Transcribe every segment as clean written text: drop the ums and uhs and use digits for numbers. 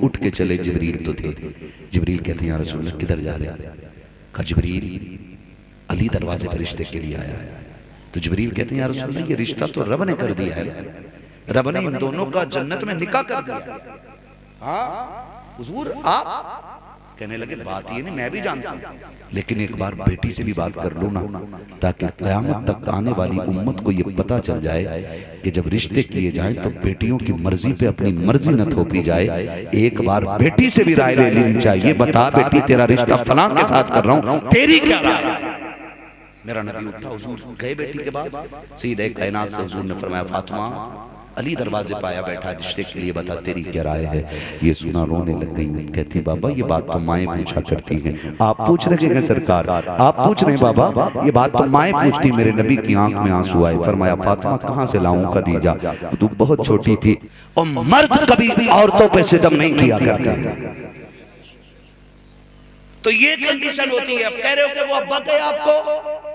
उठ के चले, जिब्रील तो थे। जिब्रील कहते हैं या रसूल अल्लाह किधर जा रहे हैं? कहा जिब्रील अली दरवाजे पर रिश्ते के लिए आया है। तो जिब्रील कहते हैं या रसूल अल्लाह ये रिश्ता तो रब ने कर दिया है, रब ने इन दोनों का जन्नत में निकाह कर दिया। हाँ हुजूर आप कहने लगे बात ये नहीं, मैं भी जानता हूं, लेकिन एक बार बेटी से भी बात कर लो ना, ताकि क़यामत तक आने वाली उम्मत को ये पता चल जाए कि जब रिश्ते किए जाएं तो बेटियों की मर्जी पे अपनी मर्जी न थोपी जाए। एक बार बेटी से भी राय ले लेनी चाहिए, बता बेटी तेरा रिश्ता फलां के साथ कर रहा हूं, तेरी क्या राय? मेरा नबी उठा, हुजूर गए बेटी के पास, सीधे कायनात से हुजूर ने फरमाया फातिमा अली दरवाजे पाया बैठा रिश्ते के लिए, बता तेरी क्या राय है? ये सुना रोने लग गई। कहती बाबा ये बात तो माएँ पूछा करती हैं, आप पूछ रहे हैं सरकार, आप पूछ रहे हैं बाबा, ये बात तो माएँ पूछती। मेरे नबी की आंख में आंसू आए। फरमाया फातिमा कहाँ से लाऊं खदीजा, तू बहुत छोटी थी और मर्द कभी औरतों पे सितम नहीं किया करते। तो ये कंडीशन होती है। अब कह रहे हो कि वो अब्बा गए आपको,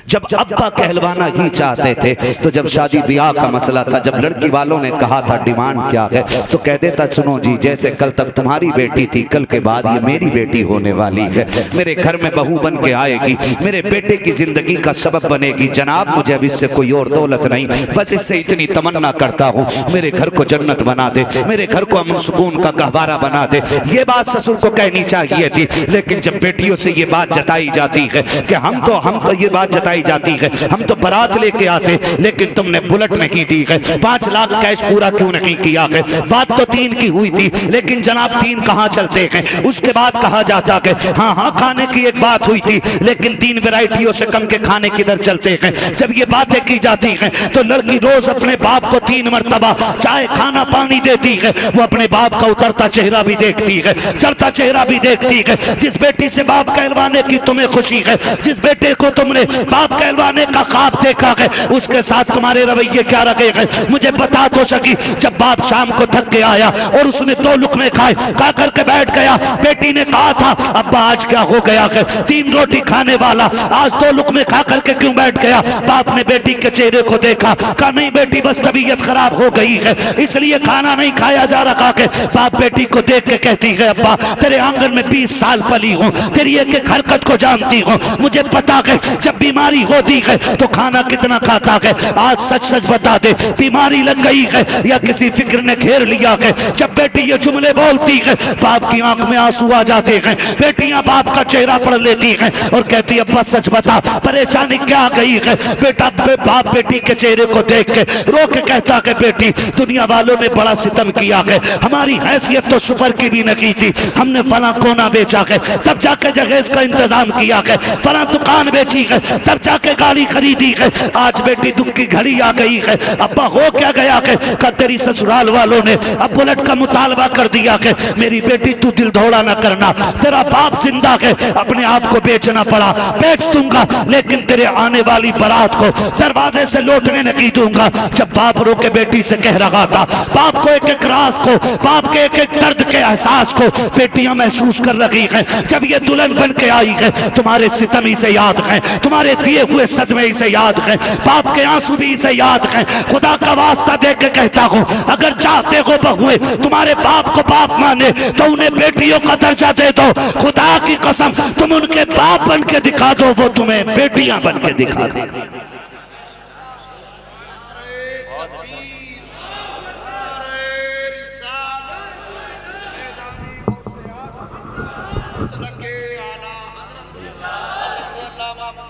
जब अब्बा कहलवाना ही चाहते थे तो जब शादी ब्याह का मसला था, जब लड़की वालों ने कहा था डिमांड क्या है, तो कह देता सुनो जी जैसे कल तक तुम्हारी बेटी थी, कल के बाद ये मेरी बेटी होने वाली है, मेरे घर में बहू बन के आएगी, मेरे बेटे की जिंदगी का सबब बनेगी। जनाब मुझे अब इससे कोई और दौलत नहीं, बस इससे इतनी तमन्ना करता हूँ मेरे घर को जन्नत बना दे, मेरे घर को अमन सुकून का गहवारा बना दे। ये बात ससुर को कहनी चाहिए थी, लेकिन जब बेटियों से ये बात जताई जाती है कि हम तो ये बात जताई जाती है हम तो बारात लेके आते, लेकिन तुमने बुलेट नहीं दी है, 5 लाख कैश पूरा क्यों नहीं किया है? बात तो 3 की हुई थी, लेकिन जनाब 3 कहाँ चलते हैं? उसके बाद कहा जाता है हाँ खाने की एक बात हुई थी, लेकिन 3 वैरायटियों से कम के खाने किधर चलते हैं? जब ये बातें की जाती हैं तो लड़की रोज अपने बाप को 3 मरतबा चाहे खाना पानी देती है, वो अपने बाप का उतरता चेहरा भी देखती है, चढ़ता चेहरा भी देखती है। जिस बेटी से बाप कहलवाने की तुम्हें खुशी है, जिस बेटे को तुमने बाप कहलवाने का ख्वाब देखा है, उसके साथ तुम्हारे रवैये क्या रखे हैं? मुझे बता तो सकी। जब बाप शाम को थक के आया और उसने 2 लुकमे खाए, खा करके बैठ गया, बेटी ने कहा था अब्बा आज क्या हो गया है, 3 रोटी खाने वाला आज 2 लुकमे खा करके क्यों बैठ गया? बाप ने बेटी के चेहरे को देखा, कहा नहीं बेटी बस तबीयत खराब हो गई है इसलिए खाना नहीं खाया जा रहा है। बाप बेटी को देख के कहती है अब्बा तेरे आंगन में 20 साल पली हूँ, तेरी एक एक हरकत को जानती हूँ, मुझे पता है जब बीमारी होती है तो खाना कितना खाता है। आज सच सच बता दे बीमारी लग गई है या किसी फिक्र ने घेर लिया है? जब बेटी ये जुमले बोलती है बाप की आंख में आंसू आ जाते हैं, बेटियां बाप का चेहरा पढ़ लेती हैं और कहती अब्बा सच बता परेशानी क्या गई है? बेटा बाप बेटी के चेहरे को देख के रो के कहता है बेटी दुनिया वालों ने बड़ा सितम किया है, हमारी हैसियत तो सुपर की भी नहीं थी, हमने फला कोना बेचा है, तब जाके जहेज का इंतजाम किया है, फला दुकान बेची है, तब जाके गाड़ी खरीदी है, आज बेटी दुख की घड़ी आ गई है। अब्बा हो क्या गया है? का तेरी ससुराल वालों ने अब बुलेट का मुतालबा कर दिया है। मेरी बेटी तू दिल दौड़ा ना करना, तेरा बाप जिंदा है, अपने आप को बेचना पड़ा बेच दूंगा, लेकिन तेरे आने वाली बारात को दरवाजे से लौटने नहीं दूंगा। जब बाप रो के बेटी से कह रहा था, बाप को एक एक राज को, बाप के एक एक दर्द के एहसास को बेटियां महसूस कर रही हैं। जब ये दुल्हन बन के आई है तुम्हारे सितम ही से याद है, तुम्हारे दिए हुए सदमे से याद है, बाप के आंसू भी से याद है। खुदा का वास्ता दे के कहता हूँ अगर चाहते हो बहुए तुम्हारे बाप को बाप माने तो उन्हें बेटियों का दर्जा दे दो। खुदा की कसम तुम उनके बाप बन के दिखा दो, वो तुम्हें बेटियां बन के दिखा दे।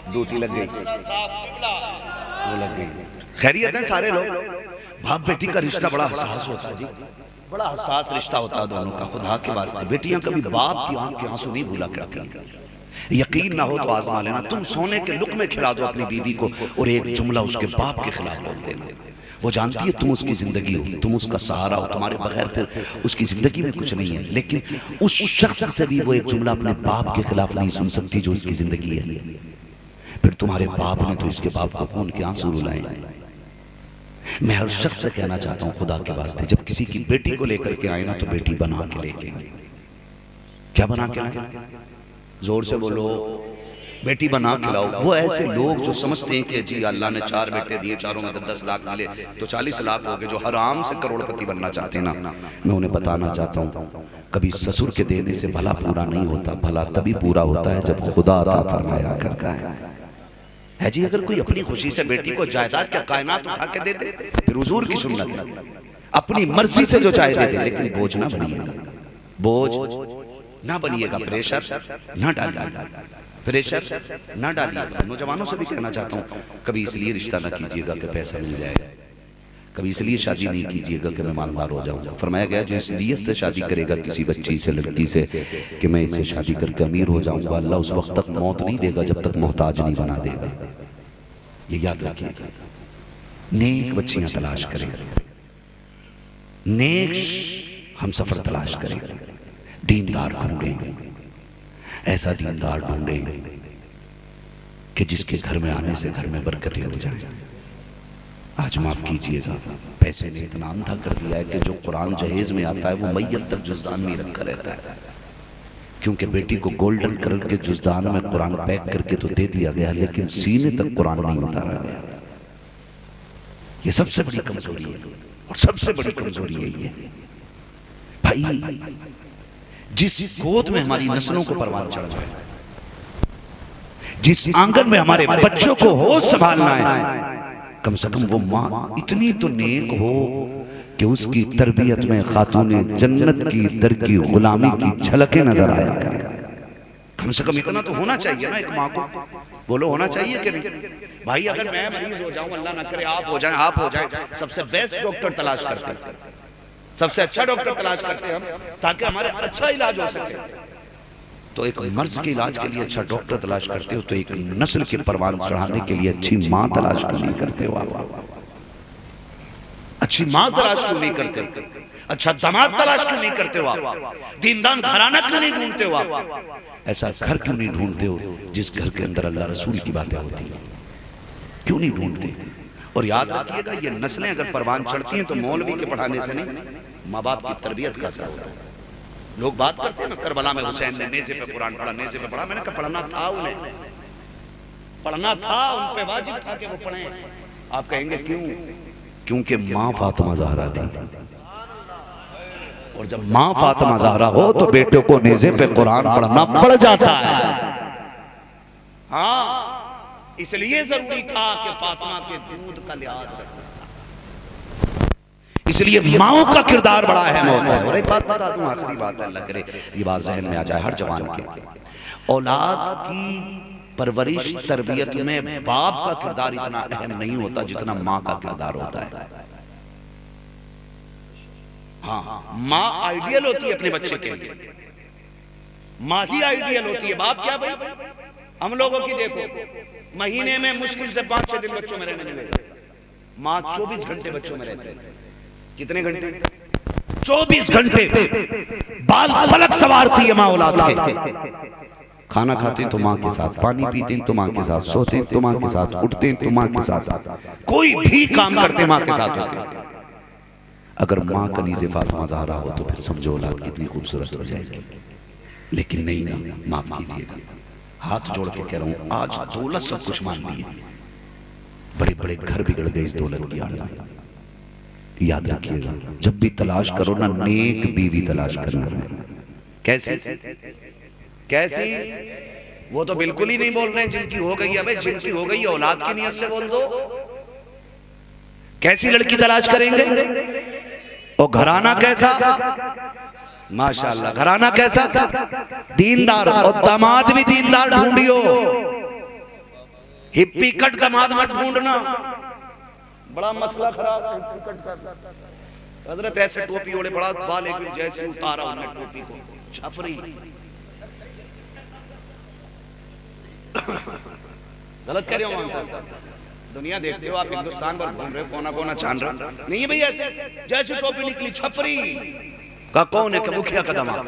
ड्यूटी लग गई, वो लग गई। खैरियत है सारे लोग। बाप बेटी का रिश्ता बड़ा हसास होता है जी, बड़ा हसास रिश्ता होता है दोनों का। खुदा के वास्ते बेटियां कभी बाप की आंख के आंसू नहीं भूला करती। यकीन ना हो तो आजमा लेना, तुम सोने के लुक़मे खिला दो अपनी बीवी को और एक जुमला उसके बाप के खिलाफ बोल देना, वो जानती है तुम उसकी जिंदगी हो, तुम उसका सहारा हो, तुम्हारे बगैर फिर उसकी जिंदगी में कुछ नहीं है। लेकिन उस शख्स से भी वो एक जुमला अपने बाप के खिलाफ नहीं सुन सकती जो उसकी जिंदगी है। फिर तुम्हारे बाप ने तो इसके बाप को खून के आंसू रुलाए। मैं हर शख्स से कहना चाहता हूं खुदा के वास्ते जब किसी की बेटी को लेकर के आए ना तो बेटी बना के लेके आए। क्या बना के लाए? जोर से बोलो, बेटी बना खिलाओ। वो ऐसे लोग जो समझते हैं कि जी अल्लाह ने 4 बेटे दिए, चारों में 10 लाख मिले तो 40 लाख हो गए, जो हराम से करोड़पति बनना चाहते हैं ना, मैं उन्हें बताना चाहता हूँ कभी ससुर के देने से भला पूरा नहीं होता, भला तभी पूरा होता है जब खुदा अता फरमाया करता है जी। अगर कोई अपनी खुशी से बेटी को जायदाद क्या कायनात उठा के दे दे, फिर हुजूर की सुन्नत है, अपनी मर्जी से जो चाहे दे दे, लेकिन बोझ ना बनिएगा, बोझ ना बनिएगा, प्रेशर ना डालिएगा, प्रेशर ना डालिएगा। नौजवानों से भी कहना चाहता हूँ कभी इसलिए रिश्ता ना कीजिएगा कि पैसा मिल जाएगा, कभी इसलिए शादी नहीं कीजिएगा कि मैं मालदार हो जाऊंगा। फरमाया गया जो इस नीयत से शादी करेगा किसी बच्ची से, लड़की से, कि मैं इससे शादी करके अमीर हो जाऊंगा, अल्लाह उस वक्त तक मौत नहीं देगा जब तक मोहताज नहीं बना देगा। ये याद रखिएगा। नेक बच्चियां तलाश करें, नेक हम सफर तलाश करें, दीनदार ढूंढें, ऐसा दीनदार ढूंढें कि जिसके घर में आने से घर में बरकतें हो जाएं। आज माफ कीजिएगा, पैसे ने इतना अंधा कर दिया है कि जो कुरान जहेज में आता है वो मैयत तक जुज़दान में रखा रहता है, क्योंकि बेटी को गोल्डन कलर के जुज़दान में कुरान पैक करके तो दे दिया गया, लेकिन सीने तक कुरान नहीं उतारा गया। ये सबसे बड़ी कमजोरी है, और सबसे बड़ी कमजोरी यही है भाई, जिस गोद में हमारी नस्लों को परवान चढ़ जाए, जिस आंगन में हमारे बच्चों को होश संभालना है, कम से कम वो माँ इतनी तो नेक हो कि उसकी तरबियत में खातूने जन्नत की दर की गुलामी की झलकें नजर आया करें। कम से कम इतना तो होना चाहिए ना एक माँ को, बोलो होना चाहिए कि नहीं भाई? अगर मैं मरीज हो जाऊं, अल्लाह ना करे आप हो जाएं, आप हो जाएं, सबसे बेस्ट डॉक्टर तलाश करते हैं, सबसे अच्छा डॉक्टर तलाश करते हैं हम, ताकि हमारे अच्छा इलाज हो सके। तो एक मर्ज के इलाज के लिए अच्छा डॉक्टर तलाश करते हो, तो एक नस्ल के परवान चढ़ाने के लिए अच्छी मां तलाश क्यों नहीं करते हो आप? अच्छी मां तलाश क्यों नहीं करते हो? अच्छा दामाद तलाश क्यों नहीं करते हो आप? दीनदार घराना क्यों नहीं ढूंढते हो आप? ऐसा घर क्यों नहीं ढूंढते हो जिस घर के अंदर अल्लाह रसूल की बातें होती है? क्यों नहीं ढूंढते? और याद रखिएगा, ये नस्लें अगर परवान चढ़ती हैं तो मौलवी के पढ़ाने से नहीं, माँ बाप की तरबियत का असर होता है। लोग बात करते हैं ना, करबला में हुसैन ने नेज़े पे कुरान पढ़ा, नेज़े पे पढ़ा। मैंने कहा पढ़ना था, उन्हें पढ़ना था, उन पे वाजिब था कि वो पढ़ें। आप कहेंगे क्यों? क्योंकि माँ फातिमा ज़हरा थी, और जब माँ फातिमा ज़हरा हो तो बेटों को नेज़े पे कुरान पढ़ना पड़ जाता है। हाँ, इसलिए जरूरी था कि फातिमा के दूध का लिहाज रखना, इसलिए माओ का किरदार बड़ा अहम होता है। और एक बात बता दूं, आखिरी बात, अल्लाह करे ये बात जहन में आ जाए हर जवान के, औलाद की परवरिश तरबियत में बाप का किरदार इतना अहम नहीं होता जितना माँ का किरदार होता है। हाँ, माँ आइडियल होती है अपने बच्चे के लिए, माँ ही आइडियल होती है। बाप क्या भाई? हम लोगों की देखो, महीने में मुश्किल से 5-6 दिन बच्चों में रहने मिलेगा, माँ 24 घंटे बच्चों में रहते हैं। कितने घंटे? 24 घंटे बाल पलक सवारती है माँ औलाद के। खाना खाते तो माँ के साथ, पानी पीते तो माँ के साथ, सोते तो माँ के साथ, उठते तो माँ के साथ, कोई भी काम करते माँ के साथ होते। अगर माँ कनीज़े फातिमा ज़हरा हो तो फिर समझो औलाद कितनी खूबसूरत हो जाएगी। लेकिन नहीं ना, माफ कीजिएगा, हाथ जोड़ के कह रहा हूं, आज दौलत सब कुछ मान ली है, बड़े बड़े घर बिगड़ गए इस दौलत की आड़ में। याद रखिएगा, जब भी तलाश करो ना, नेक बीवी तलाश करना है। कैसी? कैसी? वो तो बिल्कुल ही नहीं बोल रहे हैं जिनकी हो गई है। भाई जिनकी हो गई है औलाद की नियत से बोल दो। कैसी लड़की तलाश करेंगे? और घराना कैसा? माशाल्लाह, घराना कैसा? दीनदार, और दामाद भी दीनदार ढूंढियो। हिप्पी कट दामाद मत ढूंढना, बड़ा मसला खराब है हिप्पी कट का। हजरत ऐसे टोपी ओढ़े, बड़ा बाल एक जैसे उतारा उन्हें टोपी को, छपरी। गलत कर रहे हो मानता है, दुनिया देखते हो आप, हिंदुस्तान भर घूम रहे हो, कोना कोना छान रहे हो। नहीं है भैया, ऐसे जैसे टोपी निकली छपरी का कौन है? कि मुखिया का दामाद।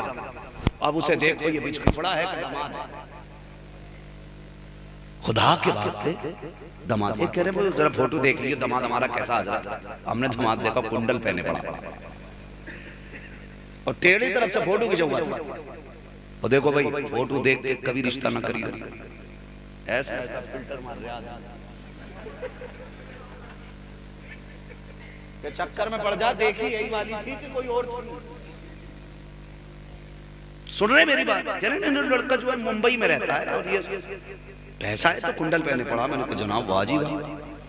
अब उसे देखो, ये बीच कपड़ा है कि दामाद है? खुदा के वास्ते दामाद। एक कह रहे जरा फोटो देख लीजिए दामाद हमारा कैसा हजरत। हमने दामाद देखा कुंडल पहने पड़ा और टेढ़ी तरफ से फोटो खिंचा हुआ था। और देखो भाई, फोटो देख के कभी रिश्ता ना करिए, ऐसा ऐसा फिल्टर मार रहे आदमी के चक्कर में पड़ जा। देखी यही वाली थी कि कोई और थी? सुन रहे मेरी बात? लड़का जो है मुंबई में रहता है और ये पैसा है तो कुंडल पहने पड़ा। मैंने कहा जनाब वाह जी वाह,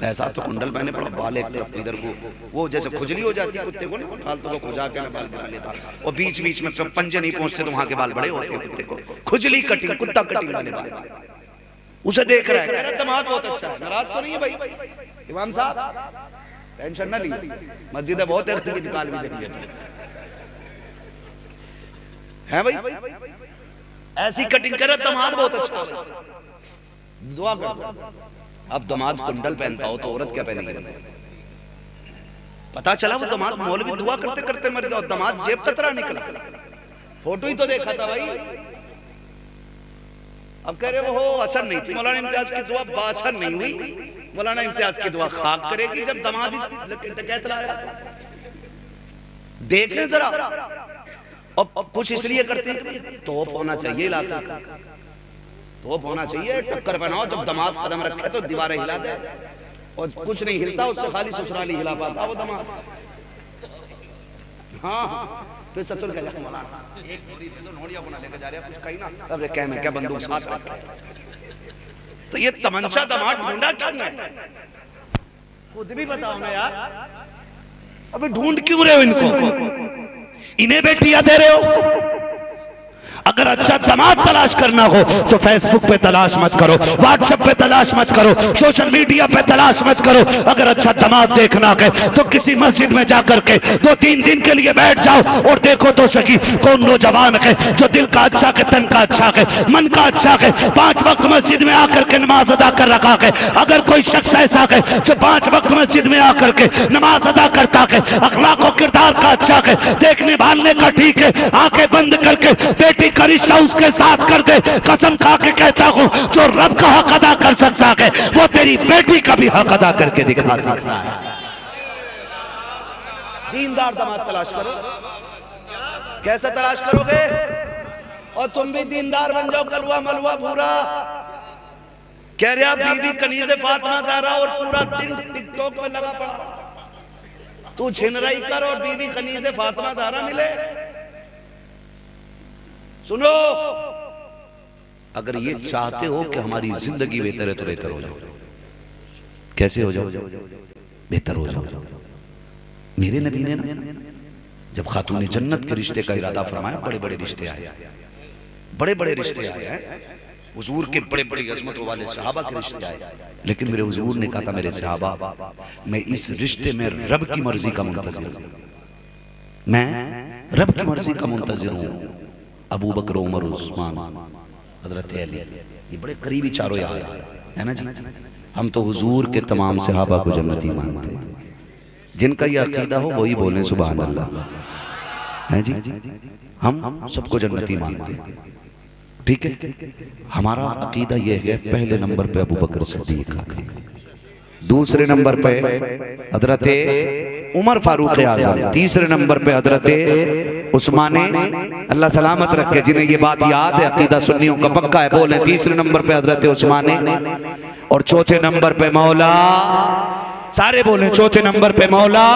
पैसा तो कुंडल पहने पड़ा, बाल एक तरफ इधर को, वो जैसे खुजली हो जाती कुत्ते को ना, फालतू को खुजा के मैं बाल गिरा लेता और बीच बीच में पंजे नहीं पहुंचते तो वहां के बाल बड़े होते हैं कुत्ते को। खुजली कटिंग, कुत्ता कटिंग वाले बाल। उसे देख रहा है, कह रहा दामाद बहुत अच्छा है। नाराज तो नहीं है भाई इमाम साहब? टेंशन ना ली, मस्जिद बहुत है, निकाल भी देंगे है भाई। ऐसी कटिंग कर रहा, दामाद बहुत अच्छा है, दुआ कर दो। अब दामाद कुंडल पहनता हो तो औरत क्या पहनेगी? पता चला वो दामाद मौलवी दुआ करते करते मर गया और दामाद जेब कतरा निकला। फोटो ही तो देखा था भाई। अब कह रहे वो असर नहीं थी, मौलाना इम्तियाज की दुआ बासर नहीं हुई। मौलाना इम्तियाज की दुआ खाक करेगी जब दामाद डकैत ला रहा था। देखें जरा, और कुछ इसलिए करते हैं कि तोप होना चाहिए इलाके का, तोप होना चाहिए, टक्कर बनाओ। जब दामाद कदम रखे तो दीवारें हिला दे, और कुछ नहीं हिलता उससे खाली ससुराली हिला पाता वो दामाद। हाँ फिर ससुर कह जाए मौलाना एक नोड़ी दे दो, नोड़िया बना लेकर जा रहे कुछ कहीं ना, अब कह मैं क्या बंदूक साथ रखे। तो ये तमंचा दामाद ढूंढा क्यों है? खुद भी बताओ ना यार, अबे ढूंढ क्यों रहे हो इनको? इन्हें बेटियां दे रहे हो? अगर अच्छा दामाद तलाश करना हो तो फेसबुक पे तलाश मत करो, व्हाट्सएप पे तलाश मत करो, सोशल मीडिया पे तलाश मत करो। अगर अच्छा दामाद देखना है तो किसी मस्जिद में जाकर के 2-3 दिन के लिए बैठ जाओ और देखो तो सही कौन नौजवान है जो दिल का अच्छा है, तन का अच्छा है, मन का अच्छा है, 5 वक्त मस्जिद में आकर के नमाज अदा कर रखा है। अगर कोई शख्स ऐसा है जो 5 वक्त मस्जिद में आकर के नमाज अदा करता है, अखलाक और किरदार का अच्छा है, देखने भालने का ठीक है, आंखें बंद करके बेटी का रिश्ता उसके साथ कर दे, कसम खा के कहता हूं जो रब का हक अदा कर सकता है वो तेरी बेटी का भी हक अदा करके दिखा सकता है। दीनदार दामाद तलाश करो। कैसे तलाश करोगे? और तुम भी दीनदार बन जाओ, कलवा मलवा पूरा। कह रहा बीवी कनीज़े फातिमा ज़हरा और पूरा दिन टिकटॉक पे लगा पड़ा। तू छिनराई कर और बीवी कनीज़े फातिमा ज़हरा मिले। सुनो, अगर ये चाहते हो कि हमारी जिंदगी बेहतर है तो बेहतर हो जाओ। कैसे हो जाओ? बेहतर हो जाओ। मेरे नबी ने ना जब खातून जन्नत के रिश्ते का इरादा फरमाया, बड़े बड़े रिश्ते आए, बड़े बड़े रिश्ते आए हैं। हुजूर के बड़े बड़ी अजमतों वाले सहाबा के रिश्ते आए, लेकिन मेरे हुजूर ने कहा था मेरे सहाबा मैं इस रिश्ते में रब की मर्जी का मुंतजिर हूं, मैं रब की मर्जी का मुंतजिर हूं। अबू बकर, उमर, उस्मान, हजरत अली, ये बड़े करीबी चारों यार है ना जी। हम तो हुजूर के तमाम सहाबा को जन्नती मानते हैं। जिनका ये अकीदा हो वही बोलें सुभान अल्लाह, है जी। हम सबको जन्नती मानते हैं, ठीक है। हमारा अकीदा ये है, पहले नंबर पे अबू बकर सिद्दीक आते हैं, दूसरे नंबर पे हजरत उमर फारूक आजम, तीसरे नंबर पे हजरत उस्माने अल्लाह सलामत रखे, जिन्हें ये बात याद है, अकीदा सुन्नियों का पक्का है, बोले तीसरे नंबर पे हजरत उस्माने, और चौथे नंबर पे मौला, सारे बोले चौथे नंबर पे मौला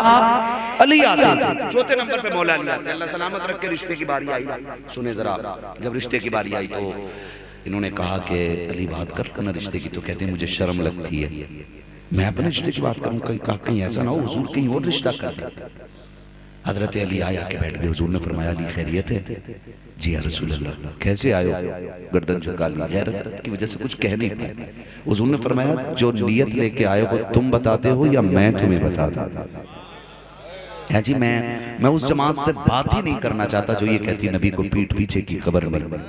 अली आते हैं, चौथे नंबर पे मौला अली आते हैं। अल्लाह सलामत रखे। रिश्ते की बारी आई, सुने जरा, जब रिश्ते की बारी आई तो इन्होंने कहा कि अली बात कर ना रिश्ते की, तो कहते हैं मुझे शर्म लगती है, मैं अपने रिश्ते की बात करूं, कहीं ऐसा ना हो हुजूर कहीं और रिश्ता कर दे। हजरत अली आया के बैठ गए। हुजूर ने फरमाया अली खैरियत है? जी या रसूल अल्लाह। कैसे आयो? गर्दन झुका ली, गैरत की वजह से कुछ कह नहीं पाए। हुजूर ने फरमाया जो नियत लेके आए हो तुम बताते हो या मैं तुम्हें बता दूं? है जी, मैं उस जमात से बात ही नहीं करना चाहता जो ये कहती नबी को पीठ पीछे की खबर नहीं।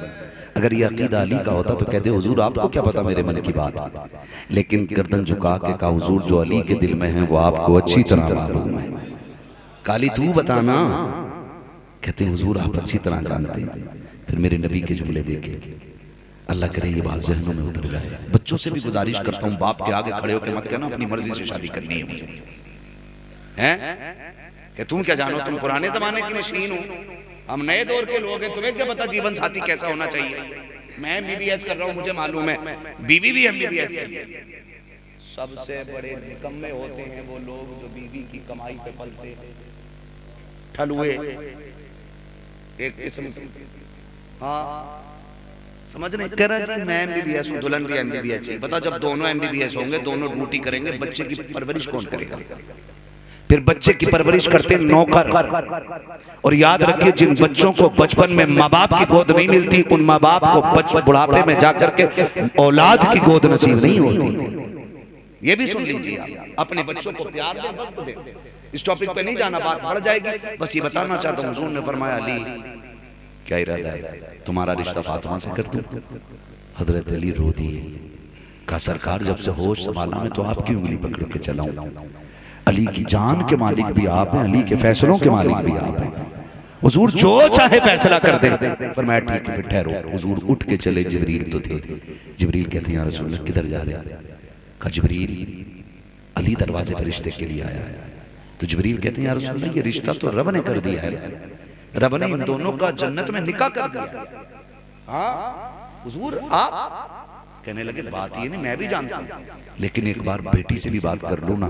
अगर ये अकीदा अली का होता तो कहते हुजूर आपको क्या पता मेरे मन की बात है, लेकिन गर्दन झुका के कहा हुजूर जो अली के दिल में है वो आपको अच्छी तरह मालूम है, काली तू बताना। कहते हुजूर आप अच्छी तरह जानते हैं। फिर मेरे नबी के जुमले देखे, अल्लाह करे ये बात ज़हनों में उतर जाए। बच्चों से भी गुजारिश करता हूँ, बाप के आगे खड़े होकर मत कहना अपनी मर्जी से शादी करनी है मुझे, हैं कि तुम क्या जानो, तुम पुराने जमाने की मशीन हो, हम नए दौर के लोग हैं, तुम्हें क्या पता जीवन साथी कैसा होना चाहिए। मैं MBBS कर रहा हूँ, मुझे मालूम है, बीवी भी MBBS चाहिए। सबसे बड़े निकम्मे होते हैं वो लोग जो बीवी की कमाई पे पलते हैं, ठलुए एक किस्म के। हाँ समझ नहीं कह रहा जी मैं MBBS हूँ, दुल्हन भी MBBS चाहिए। बता जब दोनों MBBS होंगे, दोनों ड्यूटी करेंगे, बच्चे की परवरिश कौन करेगा? फिर बच्चे की परवरिश करते नौकर। और याद रखिए जिन बच्चों को बचपन में माँ बाप की गोद नहीं मिलती, उन माँ बाप को बुढ़ापे में जाकर के औलाद की गोद नसीब नहीं होती। ये भी सुन लीजिए, अपने बच्चों को प्यार दे, वक्त दे। इस टॉपिक पे नहीं जाना, बात बढ़ जाएगी। बस ये बताना चाहता हूँ, हुजूर ने फरमाया अली क्या इरादा है, तुम्हारा रिश्ता फातिमा से कर दूं? हजरत अली रो दिए, कहा सरकार जब से होश संभाला मैं तो आपकी उंगली पकड़ के चलाऊं। अली की जान के मालिक भी आप हैं, अली के फैसलों के मालिक भी आप हैं। हुजूर जो चाहे फैसला कर दे। फरमाया ठीक है, ठहरो। हुजूर उठ के चले, जिब्रील तो थे। जिब्रील कहते हैं या रसूल अल्लाह किधर जा रहे हैं? कहा जिब्रील अली दरवाजे पर रिश्ते के लिए आया है। तो जिब्रील कहते हैं या रसूल अल्लाह ये रिश्ता तो रब ने कर दिया है, रब ने इन दोनों का जन्नत में निकाह कर दिया। हाँ हुजूर आप कहने लगे बात ये नहीं, मैं भी जानता हूँ, लेकिन एक बार बेटी से भी बात कर लो ना,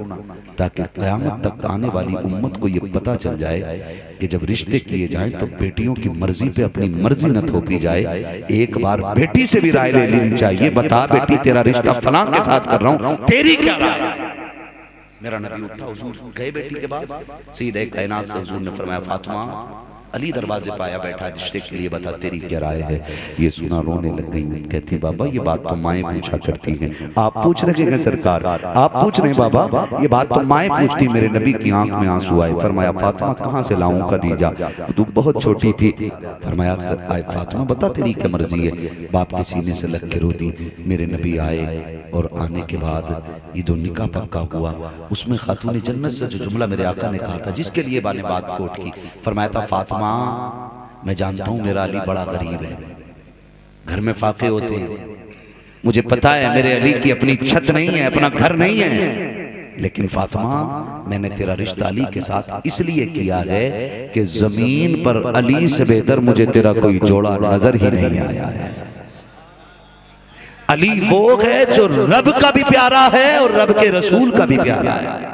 ताकि क़यामत तक आने वाली उम्मत को ये पता चल जाए कि जब रिश्ते किए जाएं तो बेटियों की मर्जी पे अपनी मर्जी न थोपी जाए। एक बार बेटी से भी राय ले लेनी चाहिए, बता बेटी तेरा रिश्ता फलां के साथ कर रहा हूँ, तेरी क्या राय? मेरा नबी उठा, हुजूर गए बेटी के पास, सीधे कायनात से हुजूर ने फरमाया फातिमा अली दरवाजे पाया बैठा रिश्ते के लिए, बता तेरी क्या राय है? ये सुना रोने लग गई। कहती बाबा ये बात तो माएँ पूछा करती हैं, आप पूछ रहे हैं सरकार, आप पूछ रहे हैं बाबा, ये बात तो माएँ पूछती। मेरे नबी की आंख में आंसू आए। फरमाया फातिमा कहाँ से लाऊं खदीजा, तू बहुत छोटी थी। फरमाया फातिमा बता तेरी क्या मर्जी है? बाप के सीने से लग के रोती। मेरे नबी आए और आने के बाद ये जो निकाह पक्का हुआ, उसमें खातून जन्नत से जो जुमला मेरे आका ने कहा था, जिसके लिए मैंने बात कोट की, फरमाया था फातिमा मैं जानता हूं मेरा अली बड़ा गरीब है, घर में फाके होते हैं, मुझे पता है मेरे अली की अपनी छत नहीं है, अपना घर नहीं है, लेकिन फातिमा मैंने तेरा रिश्ता अली के साथ इसलिए किया है कि जमीन पर अली से बेहतर मुझे तेरा कोई जोड़ा नजर ही नहीं आया है। अली वो है जो रब का भी प्यारा है और रब के रसूल का भी प्यारा है।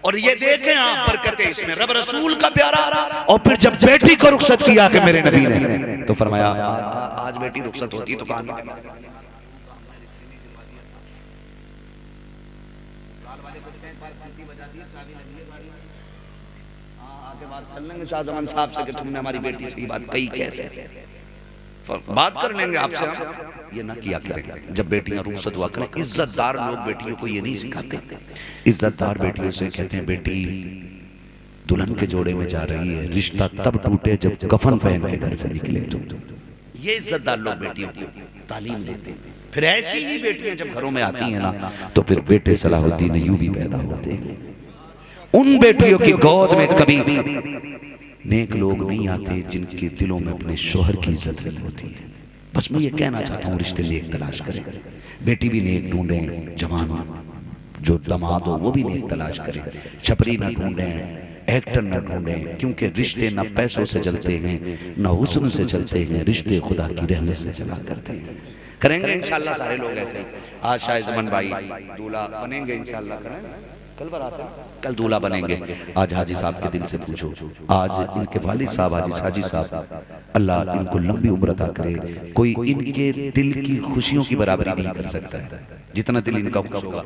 और ये देखें आप बरकतें इसमें, रब रसूल का प्यारा। और फिर जब बेटी को रुखसत किया कि मेरे नबी ने, तो फरमाया आज बेटी रुखसत होती तो कहां शाह जमान साहब से कि तुमने हमारी बेटी से ये बात कही कैसे? बात कर लेंगे आपसे, हम ये ना किया करें। जब बेटियां रुखसत हुआ करें, इज्जतदार लोग बेटियों को ये नहीं सिखाते। इज्जतदार बेटियों से कहते हैं बेटी दुल्हन के जोड़े में जा रही है, रिश्ता तब टूटे जब कफन पहन के घर से निकले। तो ये इज्जतदार लोग बेटियों को तालीम देते हैं। फिर ऐसी ही बेटियां जब घरों में आती हैं ना, तो फिर बेटे सलाहुद्दीन अय्यूबी पैदा होते हैं। उन बेटियों की गोद में कभी नेक लोग नहीं आते जिनके दिलों में अपने शोहर की इज्जत नहीं होती है। बस मैं ये कहना चाहता हूँ रिश्ते नेक तलाश करें, बेटी भी नेक ढूंढें, जवान जो दमाद हो वो भी नेक तलाश करें, छपरी न ढूंढें, एक्टर न ढूंढें, क्योंकि रिश्ते न पैसों से चलते हैं न हुस्न से चलते हैं, रिश्ते खुदा की रहमत से चला करते हैं। करेंगे इंशाल्लाह सारे लोग ऐसे। आज शायद जमन भाई दूल्हा बनेंगे इंशाल्लाह, करेंगे कल बारात है, कल दूल्हा बनेंगे। आज हाजी साहब के दिल से पूछो, आज इनके वालिद साहब हाजी साहब, अल्लाह इनको लंबी उम्र अता करे। कोई इनके दिल की खुशियों की बराबरी नहीं कर सकता है जितना दिल इनका खुश होगा।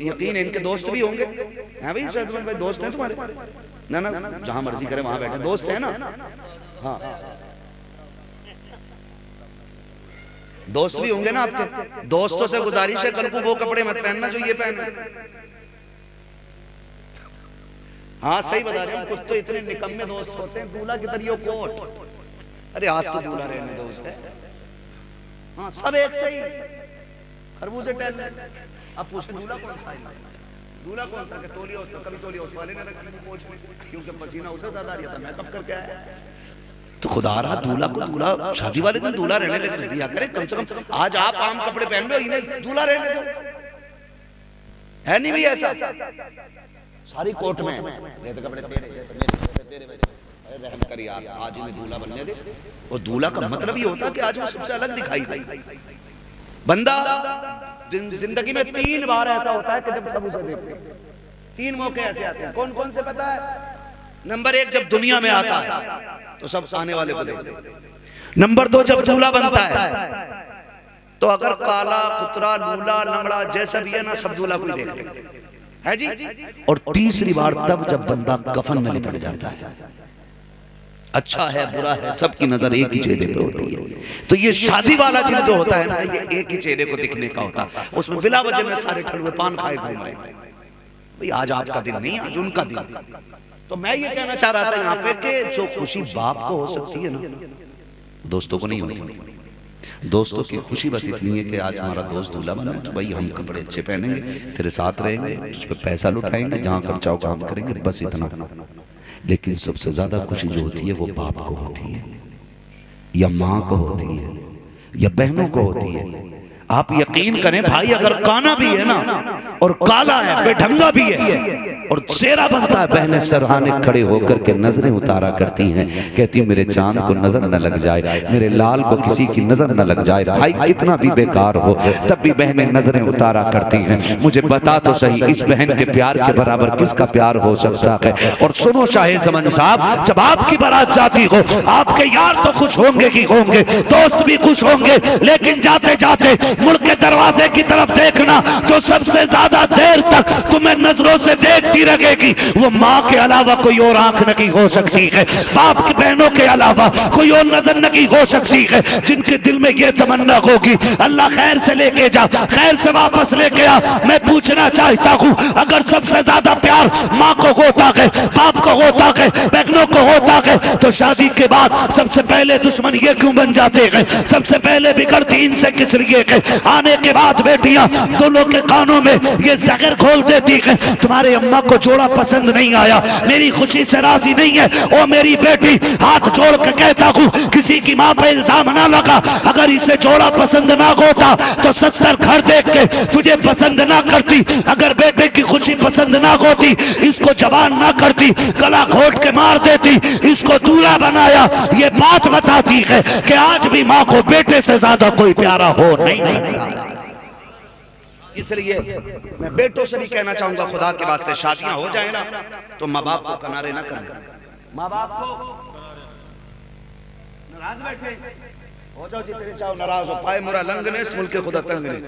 यकीन इनके दोस्त भी होंगे, हैं भाई शाहजमान भाई, दोस्त हैं तुम्हारे? ना ना जहां मर्जी करे वहां बैठे, दोस्त है ना? हाँ दोस्त भी होंगे ना आपके। दोस्तों से गुजारिश है कल को वो कपड़े मत पहनना जो ये पहने। हाँ सही बता रहे हैं, कुछ तो इतने निकम्मे दोस्त होते हैं, दूल्हा की तरह कोट, अरे आज तो दूल्हा रहने दो उसे। हाँ सब एक सही खरबूजे टहल। अब पूछे दूल्हा कौन सा है? दूल्हा कौन सा? तोलिया उसको कभी तोलिया उस वाले ने रखी पोंछ में, क्योंकि पसीना उसे ज्यादा आ रहा था, मैं कब करके आया। तो खुदा रहा दूल्हा को दूल्हा शादी वाले दिन दूल्हा रहने लग दिया करे, कम से कम आज आप आम कपड़े पहन लो, इन्हें दूल्हा रहने दो। है नहीं भी ऐसा? सारी कोट में ये तो कपड़े तेरे, रहम कर यार, आज इन्हें दूल्हा बनने दे। और दूल्हा का मतलब ये होता है कि आज वो सबसे अलग दिखाई दे। बंदा जिंदगी में 3 बार ऐसा होता है कि जब सब उसे देखते हैं। 3 मौके ऐसे आते हैं। कौन कौन से पता है? नंबर 1, जब दुनिया में आता है तो सब आने वाले को देखते हैं। नंबर 2, जब दूल्हा बनता है तो अगर काला कुतरा लूला लंगड़ा जैसा भी है ना, सब दूल्हा को ही देख रहे है जी। और तीसरी बार तब जब बंदा कफन में लिपट जाता है, अच्छा है बुरा है सबकी नजर एक ही चेहरे पे होती है। तो ये शादी वाला दिन जो होता है ना, ये एक ही चेहरे को दिखने का होता है। उसमें बिला वजह में सारे ठलुए पान खाए घूम रहे हैं। भाई आज आपका दिन नहीं, आज उनका दिन। तो मैं ये कहना चाह रहा था यहाँ पे कि जो खुशी बाप को हो सकती है ना, दोस्तों को नहीं होती। दोस्तों की खुशी बस इतनी है कि आज हमारा दोस्त दूल्हा बना है तो भाई हम कपड़े अच्छे पहनेंगे, तेरे साथ रहेंगे, तुझ पे पैसा लुटाएंगे, जहां खर्चा हो काम करेंगे, बस इतना। लेकिन सबसे ज्यादा खुशी जो होती है वो बाप को होती है, या माँ को होती है, या बहनों को होती है। आप यकीन करें भाई, अगर काना भी है ना और काला है, बेढंगा भी है और चेहरा बनता है, बहनें सरहाने खड़े होकर के नजरें उतारा करती हैं, कहती मेरे चांद को नजर न लग जाए, मेरे लाल को किसी की नजर न लग जाए। भाई कितना भी बेकार हो तब भी बहनें नजरें उतारा करती हैं। मुझे बता तो सही, इस बहन के प्यार के बराबर किसका प्यार हो सकता है? और सुनो शाहे ज़मान साहब, जब आपकी बारात जाती हो, आपके यार तो खुश होंगे कि होंगे, दोस्त भी खुश होंगे, लेकिन जाते जाते मुड़ के दरवाजे की तरफ देखना, जो सबसे ज्यादा देर तक तुम्हें नजरों से देखती रहेगी वो माँ के अलावा कोई और आंख नहीं हो सकती है, बाप की बहनों के अलावा कोई और नजर नहीं हो सकती है, जिनके दिल में ये तमन्ना होगी अल्लाह खैर से लेके जा, खैर से वापस लेके आ। मैं पूछना चाहता हूँ, अगर सबसे ज्यादा प्यार माँ को होता है, बाप को होता है, बहनों को होता है, तो शादी के बाद सबसे पहले दुश्मन ये क्यों बन जाते हैं? सबसे पहले बिगड़ती इनसे किस लिए है? आने के बाद बेटियां दोनों के कानों में ये जहर घोल देती है, तुम्हारे अम्मा को जोड़ा पसंद नहीं आया, मेरी खुशी से राजी नहीं है। ओ मेरी बेटी, हाथ जोड़ के कहता हूँ, किसी की माँ पे इल्जाम ना लगा। अगर इसे जोड़ा पसंद ना होता तो 70 घर देख के तुझे पसंद ना करती। अगर बेटे की खुशी पसंद ना होती, इसको जवान ना करती, गला घोट के मार देती, इसको दूल्हा बनाया। ये बात बताती है कि आज भी माँ को बेटे से ज्यादा कोई प्यारा हो नहीं सकता। इसलिए मैं बेटों से भी कहना चाहूंगा, खुदा के वास्ते शादियां हो जाए ना तो माँ बाप को किनारे ना करें। माँ बाप को नाराज बैठे हो जाओ, जितने चाहो नाराज हो, पाए मुरा लंग ने मुल्क खुदा तंग ने,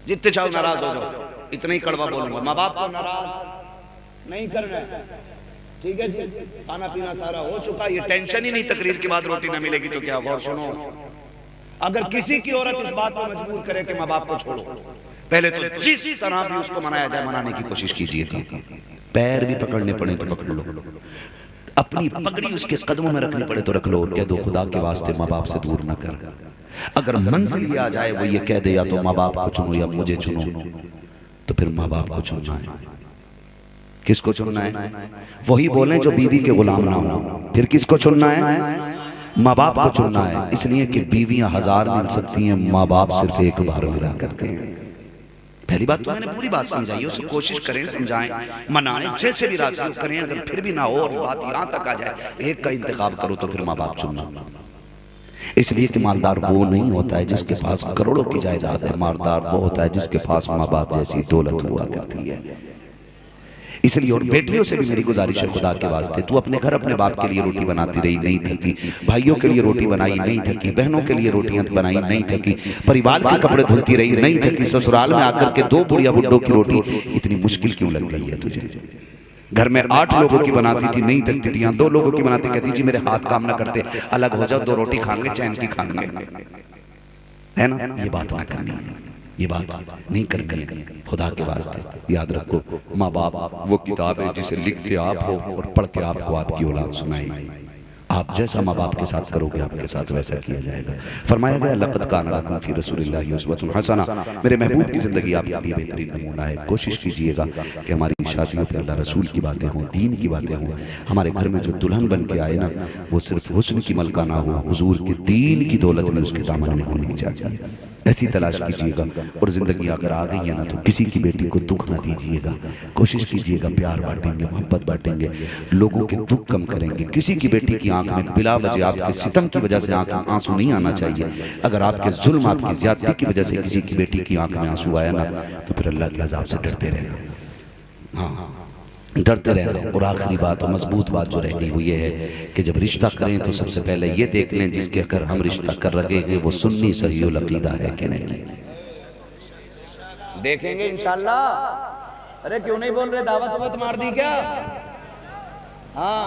जितने चाहो नाराज हो जाओ, इतना ही कड़वा बोलूंगा। माँ बाप को नाराज नहीं करना, ठीक है जी। खाना पीना सारा हो चुका, ये टेंशन ही नहीं तकरीर के बाद रोटी ना मिलेगी तो क्या। गौर सुनो, अगर किसी की औरत इस बात पर मजबूर करे कि माँ बाप को छोड़ो, पहले तो जिस तरह भी उसको मनाया जाए मनाने की कोशिश कीजिएगा। पैर भी पकड़ने पड़े तो पकड़ लो, अपनी पगड़ी उसके कदमों में रखनी पड़े तो रख लो। कह दो खुदा के वास्ते माँ बाप से दूर ना कर। अगर मंजिल ये आ जाए वो ये कह दे या तो माँ बाप को चुनो या मुझे चुनो, तो फिर माँ बाप को चुनना है। किसको चुनना है? वही बोले जो बीवी के गुलाम ना हो। फिर किसको चुनना है? माँ बाप को चुनना है। इसलिए कि बीवियां 1000 मिल सकती हैं, माँ बाप सिर्फ एक बार मिला करते हैं। पहली बात तो मैंने पूरी बात समझाई, उसको कोशिश करें, समझाएं, मनाएं, जैसे भी राजी करें। अगर फिर भी ना हो और बात यहाँ तक आ जाए, एक का इंतखाब करो तो फिर माँ बाप चुनना। इसलिए कि मालदार वो नहीं होता है जिसके पास करोड़ों की जायदाद है, मालदार वो होता है जिसके पास माँ बाप जैसी दौलत हुआ करती है। इसलिए और बेटियों से भी मेरी गुजारिश है, खुदा के वास्ते तू अपने घर अपने बाप के लिए रोटी बनाती रही, नहीं थकी, भाइयों के लिए रोटी बनाई, नहीं थकी, बहनों के लिए रोटियां बनाई, नहीं थकी, परिवार के कपड़े धुलती रही, नहीं थकी, ससुराल में आकर के 2 बुढ़िया बुड्ढों की रोटी इतनी मुश्किल क्यों लग गई है तुझे? घर में 8 लोगों की बनाती थी, नहीं थकती थी, 2 लोगों की बनाती, कहती जी मेरे हाथ काम ना करते, अलग हो जाओ, 2 रोटी खाएंगे, चैन की खाएंगे, है ना? ये बात ना करनी है, ये बात नहीं करनी है। खुदा के वास्ते याद रखो, माँ बाप वो किताब है जिसे लिखते आप हो और पढ़ के आपको आपकी औलाद सुनाएगी। आप जैसा माँ बाप के साथ करोगे आपके साथ वैसा किया जाएगा। फरमाया गया लक़द कान लकुम फ़ी रसूलिल्लाहि उस्वतुन हसना, मेरे महबूब की जिंदगी आपके लिए बेहतरीन नमूना है। कोशिश कीजिएगा कि हमारी शादियों पे अल्लाह रसूल की बातें हों, दीन की बातें हों। हमारे घर में जो दुल्हन बन के आए ना, वो सिर्फ हुस्न की मलका ना हो, हुजूर के दीन की दौलत में उसके दामन में होनी चाहिए। ऐसी तलाश कीजिएगा। और ज़िंदगी अगर आ गई है ना, तो किसी की बेटी को दुख ना दीजिएगा। कोशिश कीजिएगा प्यार बांटेंगे, मोहब्बत बांटेंगे, लोगों के दुख कम करेंगे। किसी की बेटी की आंख में बिला वजह आपके सितम की वजह से आंख में आंसू नहीं आना चाहिए। अगर आपके जुल्म, आपकी ज्यादती की वजह से किसी की बेटी की आंख में आंसू आया ना, तो फिर अल्लाह के अज़ाब से डरते रहना। हाँ, डरते रहना। और आखिरी बात और मजबूत बात जो रह गई वो ये है कि जब रिश्ता करें तो सबसे पहले ये देख लें जिसके अगर हम रिश्ता कर रहे हैं वो सुन्नी सहीउल अकीदा है कि नहीं। देखेंगे इंशाल्लाह। अरे क्यों नहीं बोल रहे, दावत वत मार दी क्या? हाँ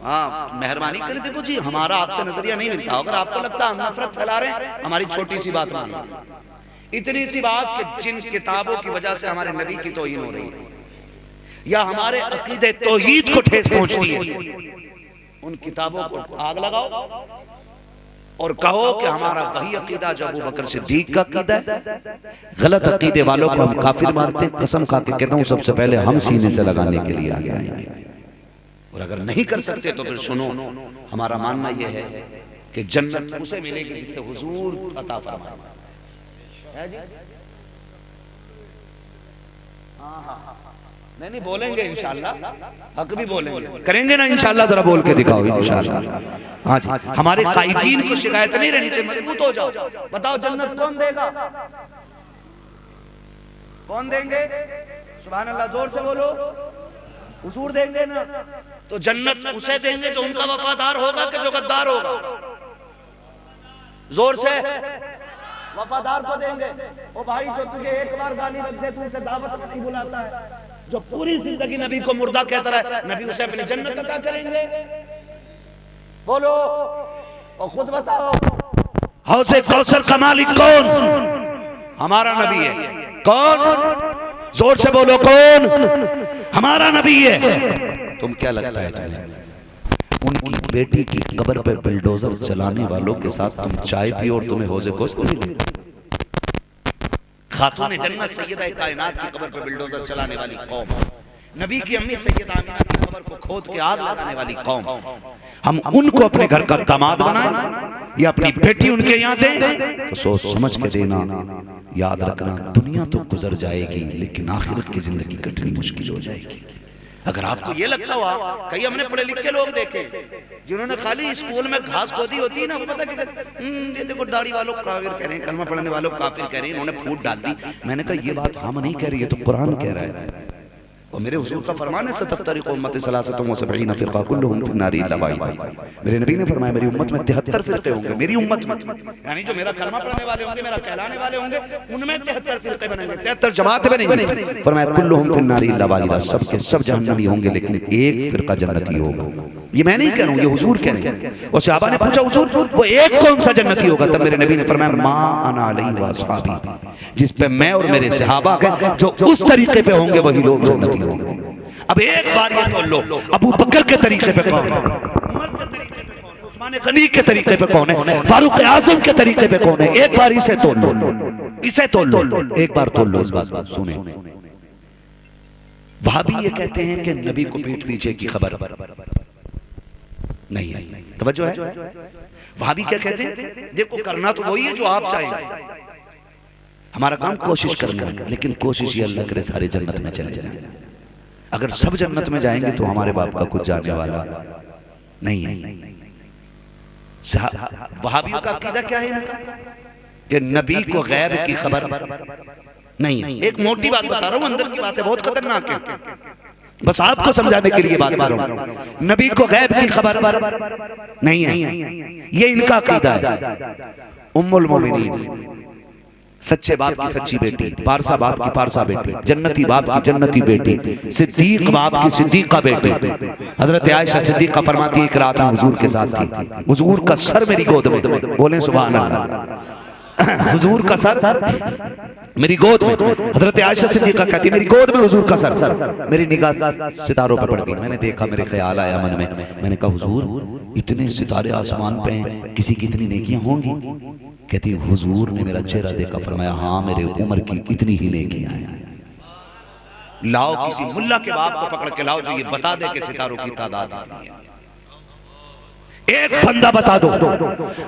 हाँ, मेहरबानी करें। देखो जी, हमारा आपसे नजरिया नहीं मिलता। अगर आपको लगता हम नफरत फैला रहे हैं, हमारी छोटी सी बात मानो। इतनी सी बात कि जिन किताबों की वजह से हमारे नबी की तौहीन हो रही है या हमारे अकीदे तौहीद को ठेस पहुंचती है, उन किताबों को आग लगाओ और कहो कि हमारा वही अकीदा जो अबू बकर सिद्दीक का अकीदा है। गलत अकीदे वालों को हम काफिर मानते हैं। कसम खा के कहता हूं, सबसे पहले हम सीने से लगाने के लिए आगे आएंगे। और अगर नहीं कर सकते तो फिर सुनो, हमारा मानना यह है कि जन्नत उसे मिलेगी जिससे हुजूर अता फरमाए है जी। नहीं बोलेंगे इंशाल्लाह, हक भी बोलेंगे, करेंगे ना इंशाल्लाह। जरा बोल के दिखाओ इंशाल्लाह। हाँ जी, हमारे कायदीन को शिकायत नहीं रहनी चाहिए। मजबूत हो जाओ। बताओ जन्नत कौन देगा? कौन देंगे? सुभान अल्लाह, जोर से बोलो। हुजूर देंगे ना। तो जन्नत उसे देंगे जो उनका वफादार होगा कि जो गद्दार होगा? जोर से। वफादार को देंगे। ओ भाई, जो तुझे एक बार गाली रख दे, तू उसे दावत में नहीं बुलाता है। जो पूरी जिंदगी नबी को मुर्दा कहता रहा, नबी उसे अपनी जन्नत अता करेंगे। बोलो और खुद बताओ, हौज़े कौसर का मालिक कौन? हमारा नबी है। कौन? जोर से बोलो, कौन? हमारा नबी है। तुम क्या लगता है तुम्हें उनकी बेटी की कब्र पे बुलडोजर चलाने वालों के साथ तुम चाय पियो और तुम्हें हौज़े कौसर मिले? खातून जन्नत सैयदा कायनात की कब्र पे बुलडोजर चलाने वाली कौम, नबी की अम्मी सैयदा आमिना की कब्र को खोद के आग लगाने वाली कौम, हम उनको अपने घर का दामाद बनाएं या अपनी बेटी उनके यहाँ दें? तो सोच समझ के देना। याद रखना, दुनिया तो गुजर जाएगी लेकिन आखिरत की जिंदगी कटनी मुश्किल हो जाएगी। अगर आपको ये लगता हुआ, कई हमने पढ़े लिखे लोग देखे जिन्होंने खाली स्कूल में घास खोदी होती है ना, वो पता कि देखो दाढ़ी वालों काफिर कह रहे हैं, कलमा पढ़ने वालों काफिर कह रहे हैं, इन्होंने फूट डाल दी। मैंने कहा ये बात हम नहीं कह रही है, तो कुरान कह रहा है। और मेरे हुजूर का फरमान है, सतफ्तरिक़ु उम्मती सलासतुन व सबईना फ़िरक़ा कुल्लुहुम फ़िन्नारि इल्ला वाहिदा। मेरे नबी ने फरमाया मेरी उम्मत में 73 फिरके होंगे। मेरी उम्मत में यानी जो मेरा कलमा पढ़ने वाले होंगे, मेरा कहलाने वाले होंगे, उनमें 73 फिरके बनेंगे, 73 जमातें बनेंगी। फरमाया कुल्लुहुम फ़िन्नारि इल्ला वाहिदा, सब के सब जहन्नमी होंगे लेकिन एक फिरका जन्नती होगा। ये मैं नहीं कह रहा हूँ, ये हुजूर कह रहे हैं। और सहाबा ने पूछा, हुजूर वो एक कौन सा जन्नती होगा? तब मेरे नबी ने फरमाया मा अना अलैहि व अस्हाबी, जिस पे मैं और मेरे सहाबा हैं, जो उस तरीके पे होंगे वही लोग जन्नती होंगे। अब एक बार ये तोल लो, अबू बकर के तरीके पे कौन है? उमर के तरीके पे कौन है? उस्मान गनी के तरीके पे कौन है? फारूक आजम के तरीके पे कौन है? एक बार इसे तोल लो, इसे तोल लो, एक बार तोल लो। इस बात को सुने, वहाबी ये कहते हैं कि नबी को पीठ पीछे की खबर नहीं है। तवज्जो है? वहाबी क्या कहते हैं? देखो करना तो वही है जो आप चाहेंगे, हमारा काम कोशिश करना है, लेकिन कोशिश ये अल्लाह करे सारे जन्नत में चले जाए। अगर सब जन्नत में जाएंगे तो हमारे बाप का कुछ जाने वाला नहीं है। वहाबियों का अकीदा क्या है इनका? कि नबी को गैब की खबर नहीं है। एक मोटी बात बता रहा हूं, अंदर की बात है, बहुत खतरनाक है, बस आपको समझाने के लिए बात कर रहा हूं। नबी को गैब की खबर नहीं है, ये इनका अकीदा है। उम्मुल मोमिनीन, सच्चे बाप की सच्ची बेटी, पारसा बाप की पारसा बेटी, जन्नती बाप की जन्नती बेटी, सिद्दीक बाप की सिद्दीका बेटी। हजरत आयशा सिद्दीका फरमाती है, एक रात में हुजूर के साथ थी, हुजूर का सर मेरी गोद में, बोले सुभान अल्लाह, हुजूर का सर मेरी गोद में। हजरत आयशा सिद्दीका कहती है मेरी गोद में हुजूर का सर। मेरी निगाह सितारों पर पड़ गई, मैंने देखा, मेरे ख्याल आया मन में, मैंने कहा हुजूर इतने सितारे आसमान पे हैं, किसी की इतनी नेकियां होंगी? कहती हुजूर ने मेरा चेहरा देखा, फरमाया हाँ मेरे उम्र की इतनी ही नेकियां हैं। लाओ किसी मुल्ला के बाप को पकड़ के लाओ जो ये बता दे कि सितारों की तादाद कितनी है। एक बंदा बता दो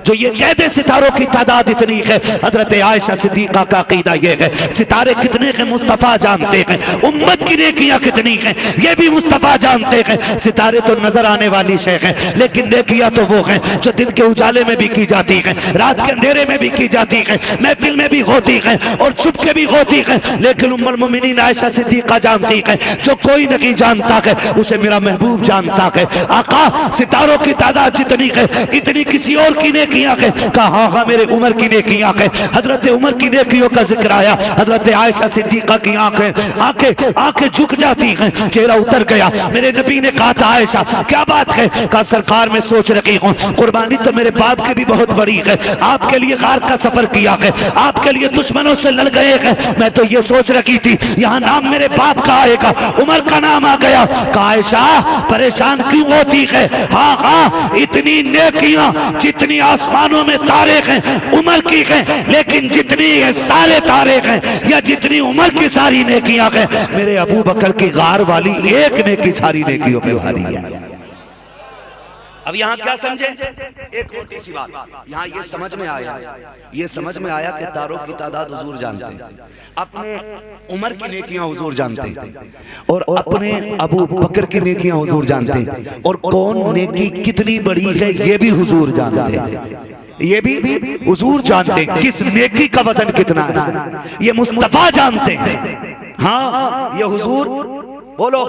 जो ये कह दे सितारों की तादाद इतनी है। हजरत आयशा सिद्दीका का अकीदा ये है, सितारे कितने हैं मुस्तफा जानते हैं, उम्मत की नेकियां कितनी हैं ये भी मुस्तफा जानते हैं। सितारे तो नजर आने वाली शय है, लेकिन नेकियां तो वो हैं जो दिन के उजाले में भी की जाती हैं, रात के अंधेरे में भी की जाती हैं, महफिल में भी होती हैं और छुप के भी होती हैं। लेकिन उम्मुल मोमिनीन आयशा सिद्दीका जानती है, जो कोई नहीं जानता है उसे मेरा महबूब जानता है। आका सितारों की तादाद जितनी है इतनी किसी और की नेकियां है। कहा हाँ मेरे उमर की नेकियां है। हजरत उमर की नेकियों का जिक्र आया, हजरत आयशा सिद्दीका की आंखें झुक जाती हैं, चेहरा उतर गया। मेरे नबी ने कहा था आयशा क्या बात है? कहा सरकार मैं सोच रही हूँ कुर्बानी तो मेरे बाप की भी बहुत बड़ी है, आपके लिए गार का सफर किया है, आपके लिए दुश्मनों से लड़ गए हैं, मैं तो ये सोच रखी थी यहाँ नाम मेरे बाप का आएगा, उमर का नाम आ गया। कहा आयशा परेशान क्यों होती है? हाँ हाँ इतनी नेकियां जितनी आसमानों में तारे हैं उमर की हैं, लेकिन जितनी सारे तारे हैं या जितनी उमर की सारी नेकियां हैं मेरे अबू बकर की गार वाली एक नेकी सारी नेकियों पे भारी है। अब यहाँ क्या समझे? एक मोटी सी बात यहाँ ये समझ में आया कि तारों की तादाद हुजूर जानते हैं, अपने उमर की नेकियां हुजूर जानते हैं और अपने अबू बकर की नेकियां हुजूर जानते हैं, और कौन नेकी कितनी बड़ी है ये भी हुजूर जानते हैं, ये भी हुजूर जानते हैं। किस नेकी का वजन कितना है ये मुस्तफा जानते हैं। हाँ ये हुजूर बोलो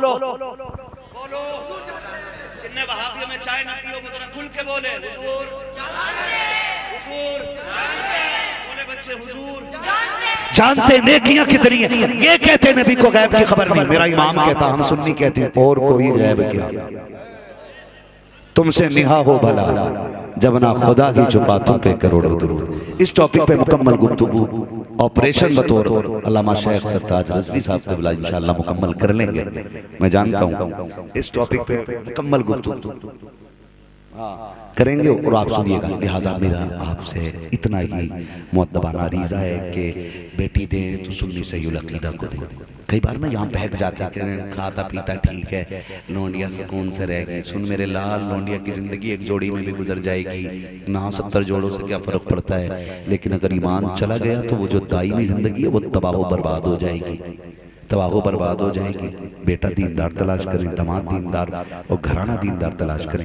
जिन्हें वहाबियों में चाय ना पियो वो जरा खुल के बोले हुजूर बोले बच्चे हुजूर जानते नेकियां कितनी है। ये कहते नबी को गैब की खबर नहीं, मेरा इमाम कहता, हम सुन्नी कहते हैं और कोई गैब क्या, तुमसे निहा हो भला जब ना खुदा ही छुपा तुम पे करोड़ों दुरूद। इस टॉपिक पे मुकम्मल गुफ्तगू ऑपरेशन बतौर अल्लामा शेख सरताज रज़वी साहब के बिला इंशाअल्लाह मुकम्मल कर लेंगे, मैं जानता हूँ इस टॉपिक पे मुकम्मल गुफ्तगू करेंगे और आप सुनिएगा। लिहाजा मेरा आपसे इतना ही मुअद्दबाना अरीज़ा है कि बेटी दें तो सुन्नी सहीउल अक़ीदा को दें। कई बार ना यहाँ बहक जाते हैं, खाता पीता ठीक है, लौंडिया सुकून से रहेगी। सुन मेरे लाल, लौंडिया की जिंदगी एक जोड़ी में भी गुजर जाएगी ना, 70 जोड़ों से क्या फर्क पड़ता है, लेकिन अगर ईमान चला गया तो वो जो दायमी जिंदगी है वो तबाह बर्बाद हो जाएगी, तबाह बर्बाद हो जाएगी। बेटा दीनदार तलाश करें, दामाद दीनदार और घराना दीनदार तलाश करें।